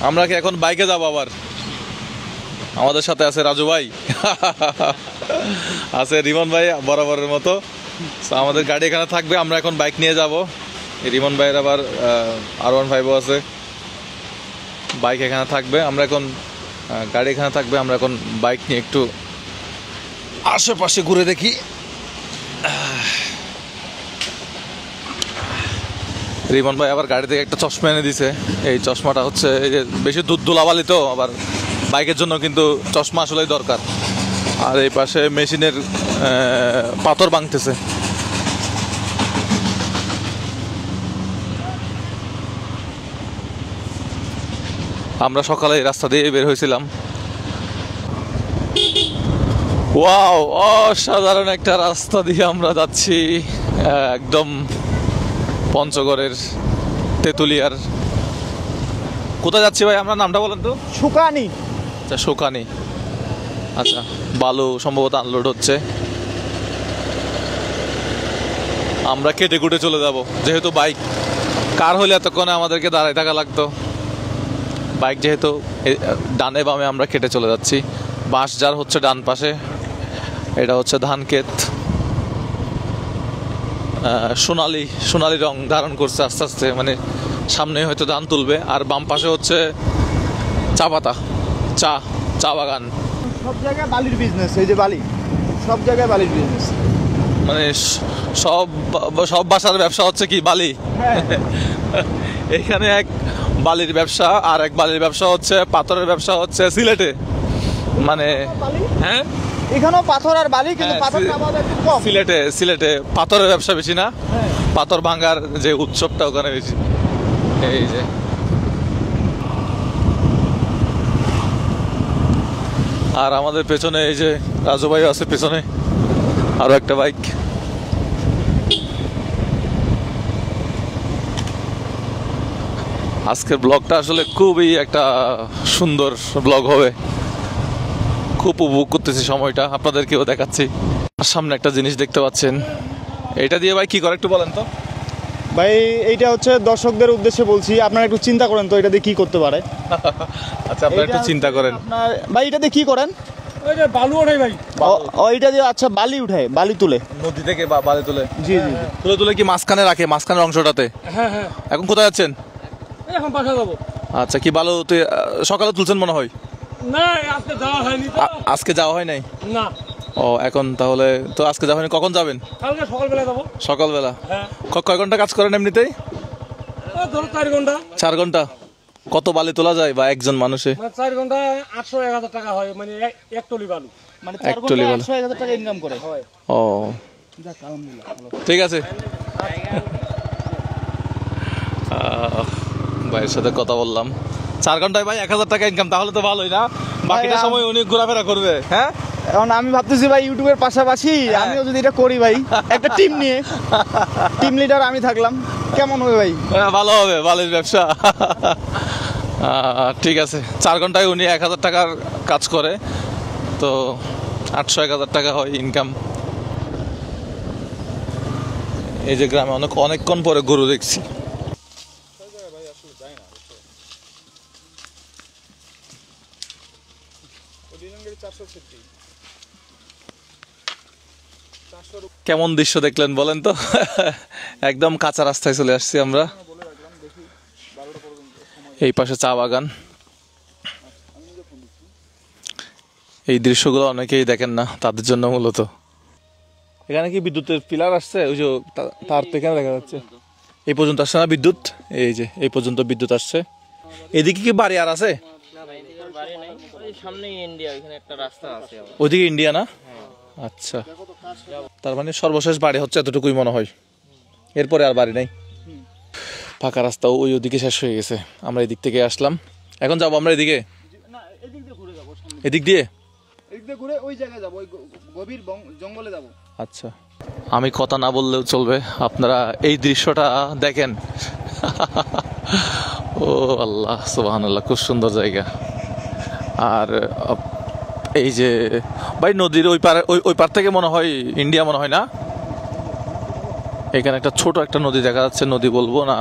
আমরা কি এখন বাইকে যাবো আবার। আমাদের সাথে আছে রাজু ভাই, আছে রিমন ভাই বরাবরের মতো। তো আমাদের গাড়ি এখানে থাকবে, আমরা এখন বাইক নিয়ে যাব। রিমন ভাইয়ের আবার R15 আছে, বাইক এখানে থাকবে। আমরা এখন গাড়ি এখানে থাকবে, আমরা এখন বাইক নিয়ে একটু আশেপাশে ঘুরে দেখি। রিমন ভাই আবার গাড়ি থেকে একটা চশমা এনে দিছে। এই চশমাটা হচ্ছে এই যে বেশি ধুলাবালি তো, আবার বাইকের জন্য কিন্তু চশমা আসলেই দরকার। আর এই পাশে মেশিনের পাথর ভাঙতেছে। আমরা সকালে এই রাস্তা দিয়ে বের হয়েছিলাম। ওয়াও, অসাধারণ একটা রাস্তা দিয়ে আমরা যাচ্ছি, একদম পঞ্চগড়ের তেঁতুলিয়ার। কোথায় যাচ্ছি ভাই আমরা, নামটা বলেন তো? শুকানি। আচ্ছা শুকানি, আচ্ছা। বালু সম্ভবত আনলোড হচ্ছে, আমরা কেটে কুটে চলে যাব। যেহেতু বাইক, কার হলে এতক্ষণে আমাদেরকে দাঁড়ায় থাকা লাগতো। বাইক যেহেতু ডানে বামে আমরা কেটে চলে যাচ্ছি। বাঁশ যার হচ্ছে ডান পাশে, এটা হচ্ছে ধান ক্ষেত, সোনালি রং ধারণ করছে আস্তে আস্তে, মানে সামনে হয়তো ধান তুলবে। আর বাম পাশে হচ্ছে চা পাতা, চা বাগান। সব জায়গায় বালির বিজনেস, এই যে বালি, সব জায়গায় বালির বিজনেস। মানে সব বাসার ব্যবসা হচ্ছে কি বালি। এখানে এক বালির ব্যবসা, আর এক বালির ব্যবসা হচ্ছে পাথরের ব্যবসা হচ্ছে সিলেটে। মানে হ্যাঁ এখানেও পাথর আর বালি, কিন্তু পাথরটা আমাদের একটু কম। সিলেটে পাথরের ব্যবসা বেশি না, পাথর ভাঙার যে উৎসবটা ওখানে বেশি। এই যে আর আমাদের পেছনে এই যে রাজু ভাই আছে পেছনে, আরো একটা বাইক। আজকের ব্লগটা আসলে খুবই একটা সুন্দর ব্লগ হবে, খুব উপভোগ করতেছি সময়টা, আপনাদেরকেও দেখাচ্ছি। আর সামনে একটা জিনিস দেখতে পাচ্ছেন, এটা দিয়ে ভাই কি করে একটু বলেন তো? ভাই এইটা হচ্ছে দর্শকদের উদ্দেশ্যে বলছি, আপনারা একটু চিন্তা করেন তো এটা দিয়ে কি করতে পারে। আচ্ছা আপনারা একটু চিন্তা করেন। আপনার ভাই এটা দিয়ে কি করেন? ওই যে বালু ওঠাই ভাই, এটা দিয়ে আচ্ছা বালি উঠায়, বালি তুলে নদী থেকে বালি তুলে, জি জি তুলে কি মাঝখানে রাখে, মাঝখানের অংশটাতে। হ্যাঁ হ্যাঁ। এখন কোথায় যাচ্ছেন? এখন বাসা যাবো। আচ্ছা, কি বালু সকালে তুলছেন মনে হয়? না আজকে যাওয়া হয়নি তো। আজকে যাওয়া হয় নাই? না। ও এখন তাহলে তো আজকে যাওয়া হয়নি, কখন যাবেন? কালকে সকালবেলা যাবো। সকালবেলা? হ্যাঁ। কয় ঘন্টা কাজ করেন এমনিতেই? ধরো 4 ঘন্টা। 4 ঘন্টা? কত বালি তোলা যায় বা একজন মানুষে? মানে 4 ঘন্টা 800-1000 টাকা হয়, মানে এক টলি বালু। মানে এক টলি বালু 100,000 টাকা ইনকাম করে। ও ঠিক আছে, ভাইয়ের সাথে কথা বললাম। 4 ঘন্টায় ভাই 1000 টাকা ইনকাম, তাহলে তো ভালোই না? বাকিটা সময় উনি ঘোরাফেরা করবে। হ্যাঁ, এখন আমি ভাবতেছি ভাই ইউটিউবের পাশাপাশি আমিও যদি এটা করি ভাই, একটা টিম নিয়ে, টিম লিডার আমি থাকলাম, কেমন হবে ভাই? ভালো হবে, ভালোই ব্যবসা। ঠিক আছে, 4 ঘন্টায় উনি 1000 টাকার কাজ করে, তো 800-1000 টাকা হয় ইনকাম। এই যে গ্রামে অনেকক্ষণ পরে গরু দেখছি। কেমন দৃশ্য দেখলেন বলেন তো? একদম কাঁচা রাস্তায় চলে আসছি আমরা। এই পাশে চা বাগান। এই দৃশ্যগুলো অনেকেই দেখেন না, তাদের জন্য মূলত। এখানে কি বিদ্যুতের পিলার আসছে? ওই যে তার তো এখানে দেখা যাচ্ছে। এই পর্যন্ত আসছে না বিদ্যুৎ? এই যে এই পর্যন্ত বিদ্যুৎ আসছে। এদিকে কি বাড়ি আর আছে? ওইদিকে ইন্ডিয়া না? আচ্ছা, তার মানে সর্বশেষ বাড়ি হচ্ছে এতটুকুই মনে হয়, এরপরে আর বাড়ি নাই। ফাঁকা রাস্তা ওদিকে শেষ হয়ে গেছে। আমরা এদিক থেকে আসলাম, এখন যাবো আমরা এদিকে। এদিক দিয়ে ঘুরে ওই জায়গায় যাবো, ওই গভীর জঙ্গলে যাবো। আচ্ছা, আমি কথা না বললেও চলবে, আপনারা এই দৃশ্যটা দেখেন। ও আল্লাহ, সুবহানাল্লাহ, খুব সুন্দর জায়গা। আর এই যে ভাই নদীর ওই পার থেকে মনে হয় ইন্ডিয়া, মনে হয় না? এখানে একটা ছোট একটা নদী দেখা যাচ্ছে, নদী বলবো না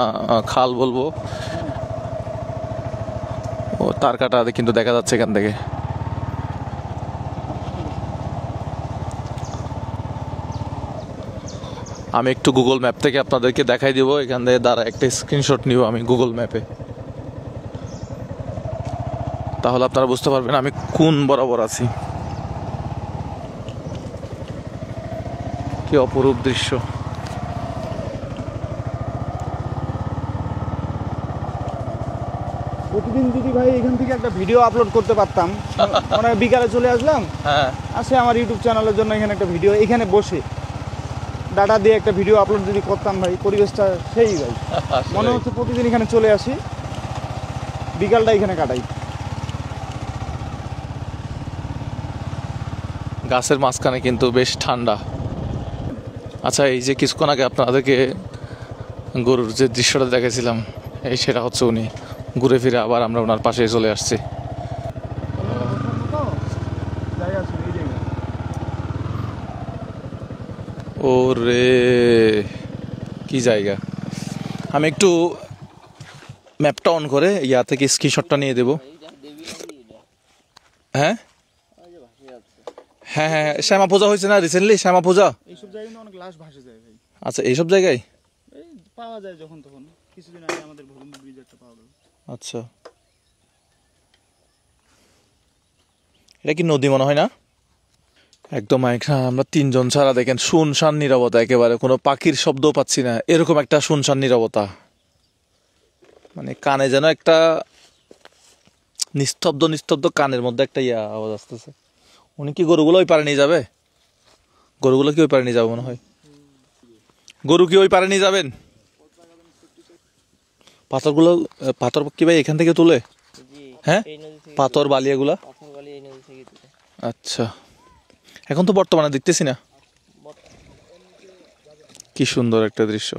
খাল বলবো। ও তার কাটা কিন্তু দেখা যাচ্ছে এখান থেকে। আমি একটু গুগল ম্যাপ থেকে আপনাদেরকে দেখাই দিব, এখান থেকে দাঁড়া একটা স্ক্রিনশট নিব আমি গুগল ম্যাপে, তাহলে আপনারা বুঝতে পারবেন আমি কোন বরাবর আছি। কি অপরূপ দৃশ্য! প্রতিদিন যদি ভাই এখান থেকে একটা ভিডিও আপলোড করতে পারতাম, মানে বিকালে চলে আসলাম, হ্যাঁ, আসে আমার ইউটিউব চ্যানেলের জন্য এখানে একটা ভিডিও, এখানে বসে ডাটা দিয়ে একটা ভিডিও আপলোড যদি করতাম ভাই, পরিবেশটা সেই ভাই মনে হচ্ছে প্রতিদিন এখানে চলে আসি, বিকালটা এখানে কাটাই। গাছের মাঝখানে কিন্তু বেশ ঠান্ডা। আচ্ছা, এই যে কিছুক্ষণ আগে আপনাদেরকে গরুর যে দৃশ্যটা দেখেছিলাম, এই সেটা হচ্ছে উনি। ঘুরে ফিরে আবার আমরা ওনার পাশে চলে আসছি। ওরে কি জায়গা! আমি একটু ম্যাপটা অন করে ইয়া থেকে স্ক্রিনশটটা নিয়ে দেব। হ্যাঁ হ্যাঁ হ্যাঁ, শ্যামা পূজা হয়েছে না রিসেন্টলি? শ্যামা পূজা এইসব জায়গায় অনেক লাশ ভাসে যায় ভাই। আচ্ছা, এইসব জায়গায় এই পাওয়া যায় যখন তখন। কিছুদিন আগে আমাদের ভলুম ব্রিজ একটা পাওয়া গেল। আচ্ছা, এটা কি নদী মনে হয় না? একদম আমরা 3 জন ছাড়া দেখেন শুনশান নীরবতা, একেবারে কোনো পাখির শব্দও পাচ্ছি না, এরকম একটা শুনশান নীরবতা। মানে কানে যেন একটা নিস্তব্ধ কানের মধ্যে একটা আওয়াজ আসতেছে। উনি কি গরুগুলো ওই পারে নিয়ে যাবে? গরুগুলো কি ওই পারে নিয়ে যাবে মনে হয়? গরু কি ওই পারে নিয়ে যাবেন? পাথর কি ভাই এখান থেকে তুলে? হ্যাঁ, পাথর বালি এগুলা? আচ্ছা, এখন তো বর্তমানে দেখতেছি না। কি সুন্দর একটা দৃশ্য।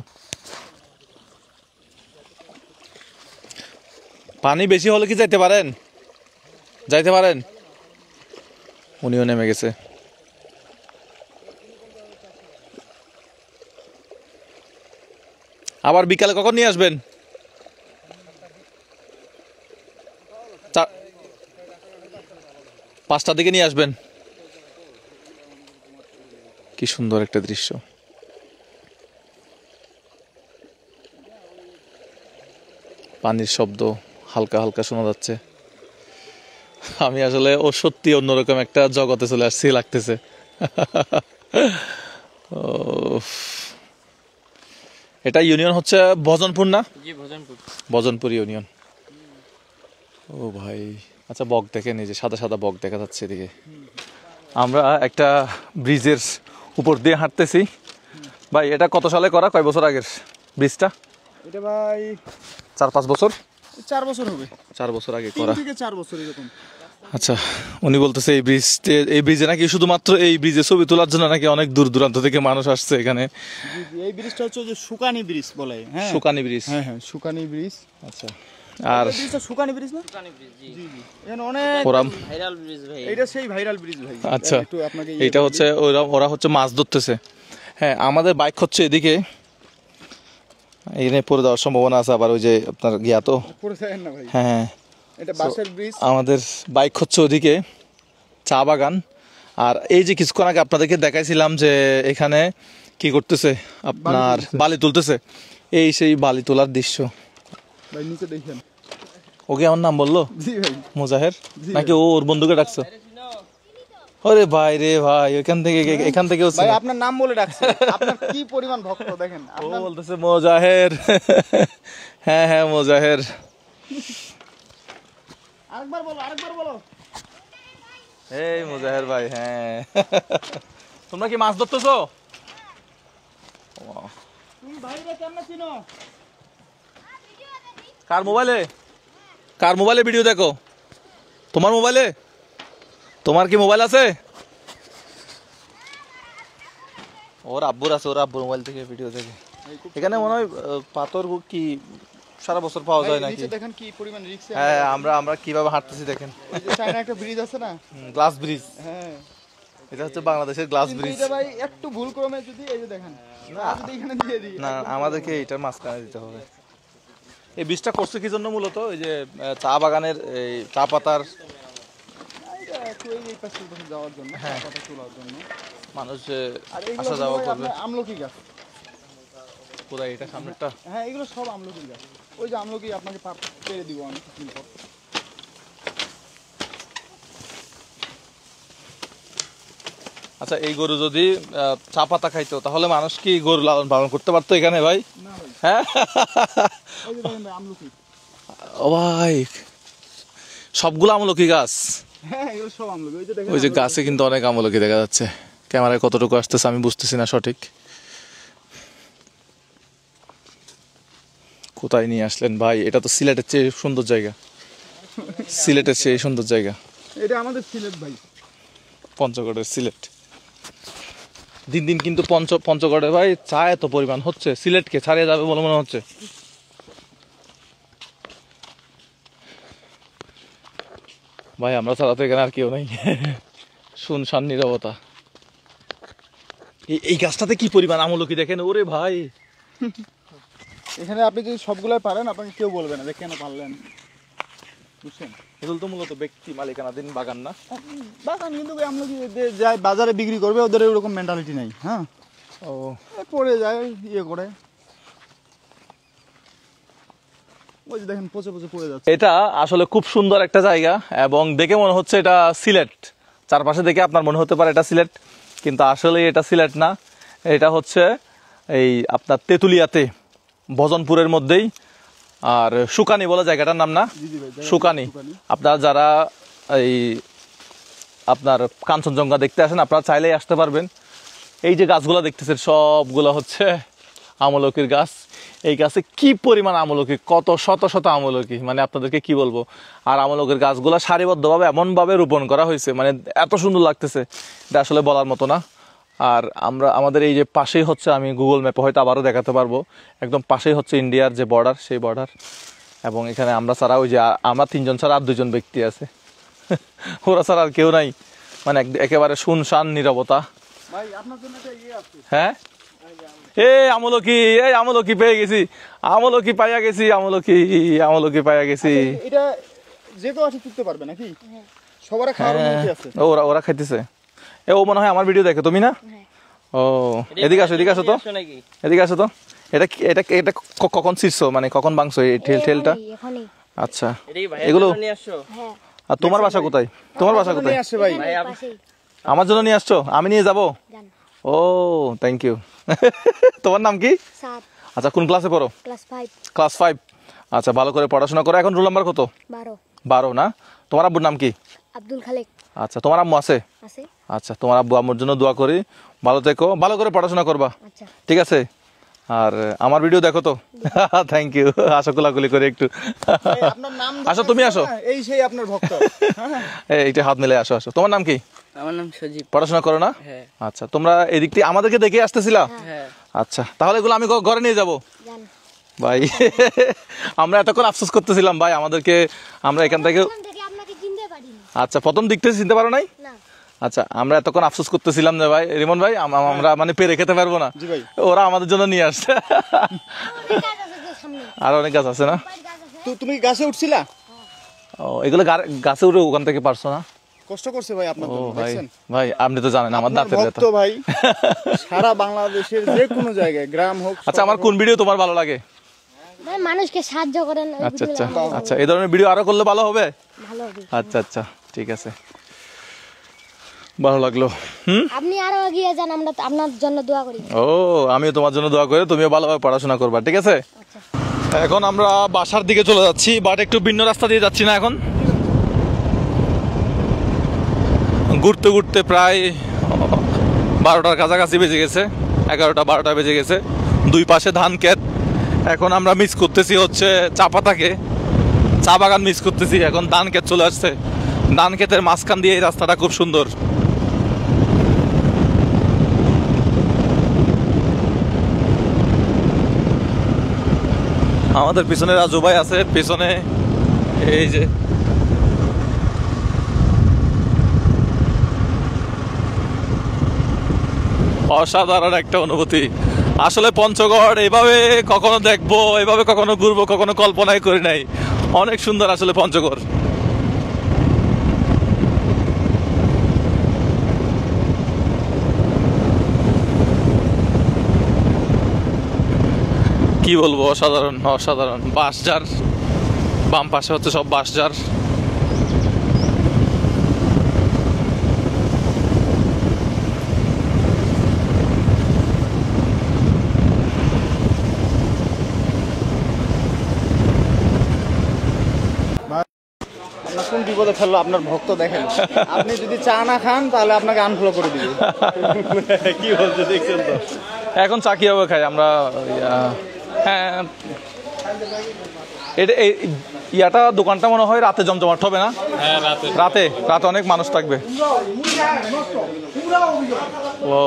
পানি বেশি হলে কি যাইতে পারেন? উনিও নেমে গেছে। আবার বিকালে কখন নিয়ে আসবেন? 5টার দিকে নিয়ে আসবেন। কি সুন্দর একটা দৃশ্য। পানির শব্দ হালকা হালকা শোনা যাচ্ছে। আমি আসলে ও সত্যি অন্যরকম একটা জগতে চলে আসছি লাগতেছে। এটা ইউনিয়ন হচ্ছে ভজনপুর না? ভজনপুর ইউনিয়ন। ও ভাই, আচ্ছা বক দেখেন, এই যে সাদা সাদা বক দেখা যাচ্ছে এদিকে। আমরা একটা ব্রিজের উপর দিয়ে হাঁটতেছি। ভাই এটা কত সালে করা, কয় বছর আগের ব্রিজটা? এটা ভাই 4-5 বছর, 4 বছর হবে, 4 বছর আগে 3 করা। থেকে 4 বছর এরকম। আচ্ছা, উনি বলতেছে এই ব্রিজে নাকি শুধুমাত্র এই ব্রিজে ছবি তোলার জন্য নাকি অনেক দূর দূরান্ত থেকে মানুষ আসছে এখানে। জি জি, এই ব্রিজটা হচ্ছে যে সুকানি ব্রিজ বলে। হ্যাঁ সুকানি ব্রিজ। হ্যাঁ হ্যাঁ, সুকানি ব্রিজ। আচ্ছা, আর এই ব্রিজটা সুকানি ব্রিজ না? সুকানি ব্রিজ, জি জি জি, এখানে অনেক ওরা ভাইরাল ব্রিজ ভাই। এইটা সেই ভাইরাল ব্রিজ ভাই। আচ্ছা, একটু আপনাকে এইটা হচ্ছে ওরা হচ্ছে মাছ ধরতেছে। হ্যাঁ, আমাদের বাইক হচ্ছে এদিকে, এখানে পড়ে যাওয়ার সম্ভাবনা আছে, আবার ওই যে আপনার গিয়া তো। পড়ে যাবেন না ভাই। হ্যাঁ, এটা বাঁশের ব্রিজ। আমাদের বাইক হচ্ছে ওদিকে চা বাগান। আর এই যে কিছুক্ষণ আগে আপনাদেরকে দেখাইছিলাম যে এখানে কি করতেছে, আপনার বালি তুলতেছে, এই সেই বালি তোলার দৃশ্য। ভাই নিচে দেখেন। ওকে আমার নাম বললো জি ভাই। মুজাহের, নাকি ও ওর বন্ধুকে ডাকছো? ওরে ভাই রে ভাই, এখান থেকে ভাই আপনার নাম বলে ডাকছে, আপনার কি পরিমাণ ভক্ত দেখেন। ও বলতেছে মুজাহের। হ্যাঁ হ্যাঁ, মুজাহের। আরেকবার বলো, আরেকবার বলো। এই মুজাহের ভাই, হ্যাঁ। তোমরা কি মাছ ধরতেছো? তুমি ভাইরা কেমনে চিনো? কার মোবাইলে ভিডিও দেখো? তোমার মোবাইলে? তোমার কি মোবাইল আছে? ওর আব্বুর আছে, ওর আব্বুর মোবাইল থেকে ভিডিও দেখে। এখানে মনে হয় পাথর কি সারা বছর পাওয়া যায় নাকি? নিচে দেখেন কি পরিমাণ রিস্ক। হ্যাঁ, আমরা কিভাবে হাঁটতেছি দেখেন। ওই যে চায়না একটা ব্রিজ আছে না, গ্লাস ব্রিজ। হ্যাঁ, এটা হচ্ছে বাংলাদেশের গ্লাস কিন্তু ব্রিজ। এটা ভাই একটু ভুল ক্রমে যদি এই যে দেখেন, যদি এখানে দিয়ে দিই, না, আমাদেরকে এইটার মাঝখানে দিতে হবে। এই বীজটা করছে কি জন্য? মূলত ওই যে চা বাগানের এই চা পাতার এটা একটু এই পাশে যাওয়ার জন্য, কথা তোলার জন্য মানুষ আর এইগুলো আসা যাওয়া হলো করবে। আপনার আমলকি গাছ। কোথায় এটা? সামনেরটা? হ্যাঁ, এগুলো সব আমলকি গাছ। ওই যে আমলকি আপনাকে পেরে দিব আমি কিছুদিন পর। আচ্ছা, এই গরু যদি চা পাতা খাইতো তাহলে মানুষ কি গরু লালন পালন করতে পারতো এখানে ভাই? না ভাই, হ্যাঁ। এই যে দেখেন ভাই আমলকি। ও ভাই, সবগুলো আমলকি গাছ। হ্যাঁ, এগুলো সব আমলকি। ওই যে দেখেন, ওই যে গাছে কিন্তু অনেক আমলকি দেখা যাচ্ছে। ক্যামেরায় কতটুকু আসতেছে আমি বুঝতেছি না সঠিক। কোথায় নিয়ে আসলেন ভাই? এটা তো সিলেটের চেয়ে সুন্দর জায়গা, সিলেটের চেয়ে সুন্দর জায়গা। এটা আমাদের সিলেট ভাই, পঞ্চগড়ের সিলেট। দিন দিন কিন্তু পঞ্চগড়ে ভাই চা এত পরিমাণ হচ্ছে, সিলেটকে ছাড়িয়ে যাবে বলে মনে হচ্ছে। ভাই আমরা ছাড়া তো এখানে আর কেউ নাই। শুনশান নীরবতা। এই গাছটাতে কি পরিমাণ আমলকি দেখেন, ওরে ভাই। এখানে আপনি যদি সবগুলাই পারেন আপনাকে কেউ বলবে না যে কেন পারলেন, বুঝছেন? এগুলো তো মূলত ব্যক্তি মালিকানাধীন বাগান না? বাগান, কিন্তু ওই আমলকি যে যায় বাজারে বিক্রি করবে ওদের ওরকম মেন্টালিটি নাই। হ্যাঁ, ও পড়ে যায় ইয়ে করে, ওই যে দেখেন পচে পচে পড়ে যাচ্ছে। এটা আসলে খুব সুন্দর একটা জায়গা এবং দেখে মনে হচ্ছে এটা সিলেট। চারপাশে দেখে আপনার মনে হতে পারে এটা সিলেট, কিন্তু আসলে এটা সিলেট না। এটা হচ্ছে এই আপনার তেঁতুলিয়াতে, ভজনপুরের মধ্যেই। আর সুকানি বলে জায়গাটার নাম না? সুকানি। আপনারা যারা এই আপনার কাঞ্চনজঙ্ঘা দেখতে আসেন আপনারা চাইলেই আসতে পারবেন। এই যে গাছগুলো দেখতেছেন সবগুলো হচ্ছে আমলকির গাছ। এই গাছে কি পরিমাণ আমলকি, কত শত শত আমলকি, মানে আপনাদেরকে কি বলবো। আর আমলকির গাছগুলো সারিবদ্ধভাবে এমনভাবে রোপণ করা হয়েছে, মানে এত সুন্দর লাগতেছে, এটা আসলে বলার মতো না। আর আমাদের এই যে পাশেই হচ্ছে, আমি গুগল ম্যাপে হয়তো আবারও দেখাতে পারবো, একদম পাশেই হচ্ছে ইন্ডিয়ার যে বর্ডার, সেই বর্ডার। এবং এখানে আমরা ছাড়া ওই যে আমরা 3 জন ছাড়া আর 2 জন ব্যক্তি আছে, ওরা ছাড়া আর কেউ নাই। মানে একেবারে শুনশান নীরবতা। ভাই আপনার জন্য একটা ইয়ে আছে। হ্যাঁ, এই আমলকি পেয়ে গেছি, আমলকি পাইয়া গেছি, আমলকি পাইয়া গেছি। এটা যে কেউ আসে তুলতে পারবে নাকি? সবার খাওয়ার অনুমতি আছে? ওরা খাইতেছে। ও মনে হয় আমার ভিডিও দেখে, তুমি না? ও এদিকে আসো, এদিকে আসো তো, এদিকে আসো তো। এটা এটা কখন ছিড়ছো, মানে কখন ভাঙছো এই ঠেলটা? আচ্ছা, এগুলো। আর তোমার বাসা কোথায়? তোমার বাসা কোথায়? আসে ভাই, আমার জন্য নিয়ে আসছো, আমি নিয়ে যাবো? ও থ্যাংক ইউ। তোমার নাম কি? আচ্ছা, কোন ক্লাসে পড়ো? ক্লাস 5। আচ্ছা, ভালো করে পড়াশোনা করো। এখন রোল নাম্বার কত? 12। 12 না? তোমার আব্বুর নাম কি? আব্দুল খালেক। আচ্ছা, তোমার আম্মু আছে? আছে। আচ্ছা, তোমার আব্বু আম্মুর জন্য দোয়া করি, ভালো থেকো, ভালো করে পড়াশোনা করবা, আচ্ছা ঠিক আছে? আর আমার ভিডিও দেখো তো। থ্যাংক ইউ, আসো কোলাকুলি করে একটু। ভাই, আপনার নাম আসো, তুমি আসো। এই সেই আপনার ভক্ত। এইটা হাত মিলে আসো, আসো। তোমার নাম কি? আমার নাম সজীব। পড়াশোনা করো না? হ্যাঁ। আচ্ছা, তোমরা এদিক থেকে আমাদেরকে দেখে আসতেছিলা? হ্যাঁ। আচ্ছা, তাহলে এগুলো আমি ঘরে নিয়ে যাব জান ভাই। আমরা এতক্ষণ আফসোস করতেছিলাম ভাই, আমাদেরকে আমরা এখান থেকে। এখান থেকে আপনাকে চিনতে পারিনি আচ্ছা, প্রথম দিক থেকে চিনতে পারো নাই? না আচ্ছা, আমরা এতক্ষণ আফসোস করতেছিলাম যে ভাই রিমন ভাই আমরা মানে পেরে খেতে পারবো না, জি ভাই। ওরা আমাদের জন্য নিয়ে আসছে। অনেক কাজ আছে তো সামনে আর অনেক গাছ আছে না? বাড়ির কাজ আছে তো তুমি কি গাছে উঠছিলা? ও, এগুলো গাছে উঠে ওখান থেকে পারছো না? কষ্ট করছে ভাই আপনার ও জন্য, ভাই, দেখছেন? ভাই আপনি তো জানেন আমার আপনার দাঁতের ব্যথা। ভক্ত ভাই সারা বাংলাদেশের যে কোনো জায়গায়, গ্রাম হোক। আচ্ছা, আমার কোন ভিডিও তোমার ভালো লাগে? ভাই মানুষকে সাহায্য করেন ওই আচ্ছা ভিডিওগুলো আচ্ছা আমার আচ্ছা, এই ধরনের ভিডিও আরো করলে ভালো হবে। ভালো হবে আচ্ছা আচ্ছা, ঠিক আছে, ভালো লাগলো। আপনি আরো এগিয়ে যান, আমরা তো আপনার জন্য দোয়া করি ও, আমিও তোমার জন্য দোয়া করি, তুমিও ভালোভাবে পড়াশোনা করবা, ঠিক আছে? আচ্ছা এখন আমরা বাসার দিকে চলে যাচ্ছি, বাট একটু ভিন্ন রাস্তা দিয়ে যাচ্ছি না এখন। ঘুরতে ঘুরতে প্রায় 12টার কাছাকাছি বেজে গেছে, 11টা 12টা বেজে গেছে। দুই পাশে ধান ক্ষেত। এখন আমরা মিস করতেছি হচ্ছে চা পাতাকে, চা বাগান মিস করতেছি। এখন ধান ক্ষেত চলে আসছে, ধান ক্ষেতের মাঝখান দিয়ে এই রাস্তাটা খুব সুন্দর। আমাদের পিছনে রাজু ভাই আছে, পিছনে এই যে অসাধারণ একটা অনুভূতি। আসলে পঞ্চগড় এভাবে কখনো দেখবো, এভাবে কখনো ঘুরবো, কখনো কল্পনাই করি নাই। অনেক সুন্দর আসলে পঞ্চগড়। কি বলবো, অসাধারণ অসাধারণ। বাঁশঝাড়, বাম পাশে হচ্ছে সব বাঁশঝাড়। আপনার কোন বিপদে ফেললো আপনার ভক্ত, দেখেন। আপনি যদি চা না খান তাহলে আপনাকে আনফলো করে দিবে। কি বলছে দেখছেন তো? এখন চা কি হবে খাই আমরা? হ্যাঁ, এটা ইয়াটা দোকানটা মনে হয় রাতে জমজমাট হবে না? হ্যাঁ, রাতে রাতে অনেক মানুষ থাকবে। ও,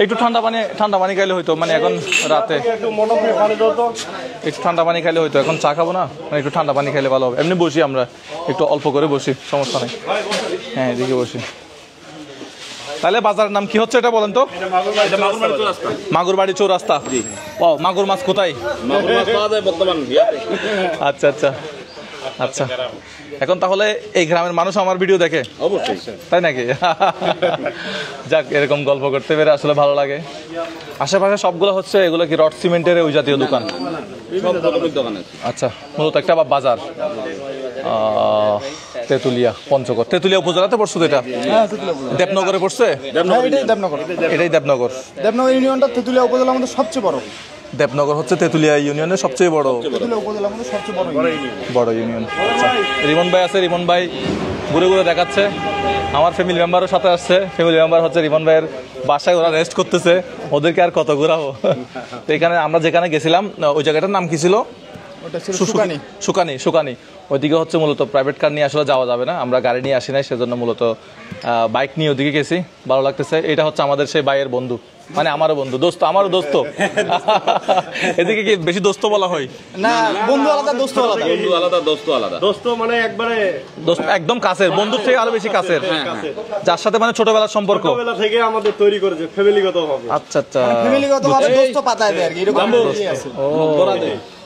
একটু ঠান্ডা পানি খাইলে হইতো, মানে এখন রাতে একটু ঠান্ডা পানি খাইলে হইতো। এখন চা খাবো না, মানে একটু ঠান্ডা পানি খাইলে ভালো হবে। এমনি বসি আমরা, একটু অল্প করে বসি, সমস্যা নেই। হ্যাঁ, এদিকে বসি। তাহলে বাজারের নাম কি হচ্ছে এটা বলেন তো? মাগুরবাড়ি চৌরাস্তা। ও, মাগুর মাছ কোথায়? আচ্ছা আচ্ছা আচ্ছা, এখন তাহলে এই গ্রামের মানুষ আমার ভিডিও দেখে অবশ্যই, তাই নাকি? যাক, এরকম গল্প করতে পেরে আসলে ভালো লাগে। আশেপাশে সবগুলো হচ্ছে এগুলো কি রড সিমেন্টের ওই জাতীয় দোকান? আচ্ছা, মূলত একটা বাজার। তেতুলিয়া, পঞ্চগড়, তেতুলিয়া উপজেলাতে পড়ছে তো এটা? দেবনগরে পড়ছে? এটাই দেবনগর। এটাই দেবনগর। দেবনগর ইউনিয়নটা তেতুলিয়া উপজেলার মধ্যে সবচেয়ে বড়। দেবনগর হচ্ছে তেতুলিয়া ইউনিয়নের সবচেয়ে বড় তেতুলিয়া উপজেলার মধ্যে সবচেয়ে বড় ইউনিয়ন। আচ্ছা, রিমন ভাই আছে, রিমন ভাই ঘুরে ঘুরে দেখাচ্ছে। আমার ফ্যামিলি মেম্বারও সাথে আসছে। ফ্যামিলি মেম্বার হচ্ছে রিমন ভাইয়ের বাসায়, ওরা রেস্ট করতেছে। ওদেরকে আর কত ঘোরাবো। তো এখানে আমরা যেখানে গেছিলাম ওই জায়গাটার নাম কি ছিল? সুকানি। ওইদিকে হচ্ছে মূলত প্রাইভেট কার নিয়ে আসলে যাওয়া যাবে না, আমরা গাড়ি নিয়ে আসি নাই, সেজন্য মূলত বাইক নিয়ে ওদিকে গেছি। ভালো লাগতেছে। এটা হচ্ছে আমাদের সেই ভাইয়ের বন্ধু, মানে আমারও বন্ধু, দোস্ত, আমারও দোস্ত। এদিকে কি বেশি দোস্ত বলা হয় না? বন্ধু আলাদা, দোস্ত আলাদা। বন্ধু আলাদা, দোস্ত আলাদা। দোস্ত মানে একবারে দোস্ত, একদম কাছের, বন্ধুর থেকে আরো বেশি কাছের, যার সাথে মানে ছোটবেলার সম্পর্ক। ছোটবেলা থেকে আমাদের তৈরি করেছে ফ্যামিলিগত ভাবে। আচ্ছা আচ্ছা, ফ্যামিলিগতভাবে দোস্ত পাতায় দেয় আর কি, এরকম আছে। ও,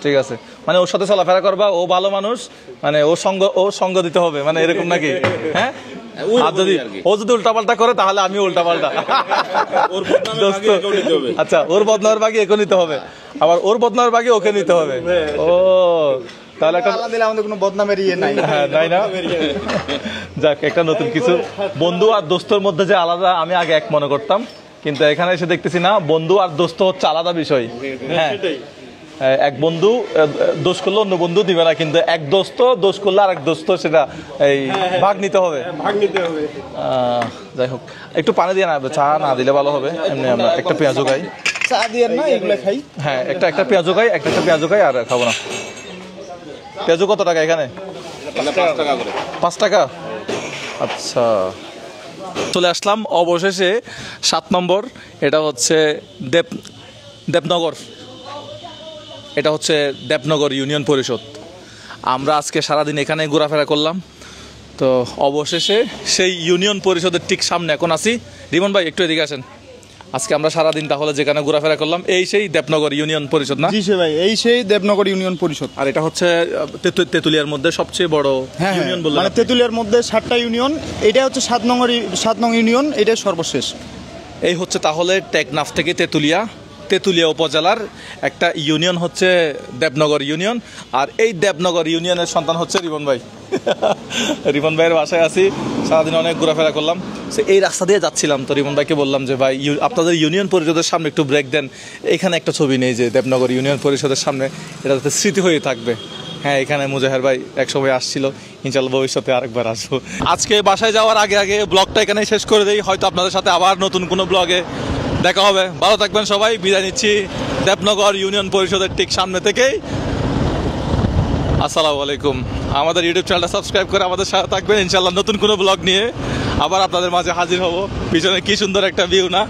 ঠিক আছে, মানে ওর সাথে চলাফেরা করবা, ও ভালো মানুষ, মানে ও সঙ্গ দিতে হবে, মানে এরকম নাকি? হ্যাঁ, আর যদি ও যদি উল্টাপাল্টা করে তাহলে আমি উল্টাপাল্টা। আচ্ছা, ওর বদনার বাকি একে নিতে হবে, আবার ওর বদনার বাকি ওকে নিতে হবে। ও, তাহলে একটা দিলে আমাদের কোনো বদনামের ইয়ে নাই। হ্যাঁ, নাই না? যাক, একটা নতুন কিছু। বন্ধু আর দোস্তর মধ্যে যে আলাদা, আমি আগে এক মনে করতাম, কিন্তু এখানে এসে দেখতেছি না, বন্ধু আর দোস্ত হচ্ছে আলাদা বিষয়। হ্যাঁ, এক বন্ধু দোষ করলে অন্য বন্ধু দিবে না, কিন্তু এক দোস্ত দোষ করলে আরেক দোস্ত সেটা এই ভাগ নিতে হবে। যাই হোক, একটু পানি দিয়ে না, চা না দিলে ভালো হবে। এমনি আমরা একটা পেঁয়াজও খাই, চা দিয়ে না এগুলো খাই। হ্যাঁ, একটা পেঁয়াজও খাই, একটা পেঁয়াজও খাই, আর খাবো না। পেঁয়াজু কত টাকা এখানে? 5 টাকা। আচ্ছা, চলে আসলাম অবশেষে 7 নম্বর। এটা হচ্ছে দেবনগর, এটা হচ্ছে দেবনগর ইউনিয়ন পরিষদ। আমরা আজকে সারাদিন এখানে ঘোরাফেরা করলাম, তো অবশেষে সেই ইউনিয়ন পরিষদের ঠিক সামনে এখন আছি। রিমন ভাই একটু এদিকে আসেন। আজকে আমরা সারাদিন তাহলে যেখানে ঘোরাফেরা করলাম এই সেই দেবনগর ইউনিয়ন পরিষদ না? জি সে ভাই, এই সেই দেবনগর ইউনিয়ন পরিষদ। আর এটা হচ্ছে তেঁতুলিয়ার মধ্যে সবচেয়ে বড় ইউনিয়ন বললাম। মানে তেঁতুলিয়ার মধ্যে 7টা ইউনিয়ন, এটা হচ্ছে 7 নং ইউনিয়ন, এটা সর্বশেষ। এই হচ্ছে তাহলে টেকনাফ থেকে তেঁতুলিয়া উপজেলার একটা ইউনিয়ন হচ্ছে দেবনগর ইউনিয়ন। আর এই দেবনগর ইউনিয়নের সন্তান হচ্ছে রিমন ভাই। রিমন ভাইয়ের বাসায় আছি, সারাদিন অনেক ঘোরাফেরা করলাম। এই রাস্তা দিয়ে যাচ্ছিলাম, তো রিমন ভাইকে বললাম যে ভাই আপনাদের ইউনিয়ন পরিষদের সামনে একটু ব্রেক দেন, এখানে একটা ছবি নেই যে দেবনগর ইউনিয়ন পরিষদের সামনে, এটা যাতে স্মৃতি হয়ে থাকবে। হ্যাঁ, এখানে মুজাহের ভাই একসময় আসছিল, ইনশাল্লাহ ভবিষ্যতে আরেকবার আসবো। আজকে বাসায় যাওয়ার আগে ব্লগটা এখানে শেষ করে দেই, হয়তো আপনাদের সাথে আবার নতুন কোনো ব্লগে দেখা হবে। ভালো থাকবেন সবাই, বিদায় নিচ্ছি দেবনগর ইউনিয়ন পরিষদের ঠিক সামনে থেকেই। আসসালামু আলাইকুম। আমাদের ইউটিউব চ্যানেলটা সাবস্ক্রাইব করে আমাদের সাথে থাকবেন, ইনশাল্লাহ নতুন কোনো ব্লগ নিয়ে আবার আপনাদের মাঝে হাজির হব। পিছনে কি সুন্দর একটা ভিউ না?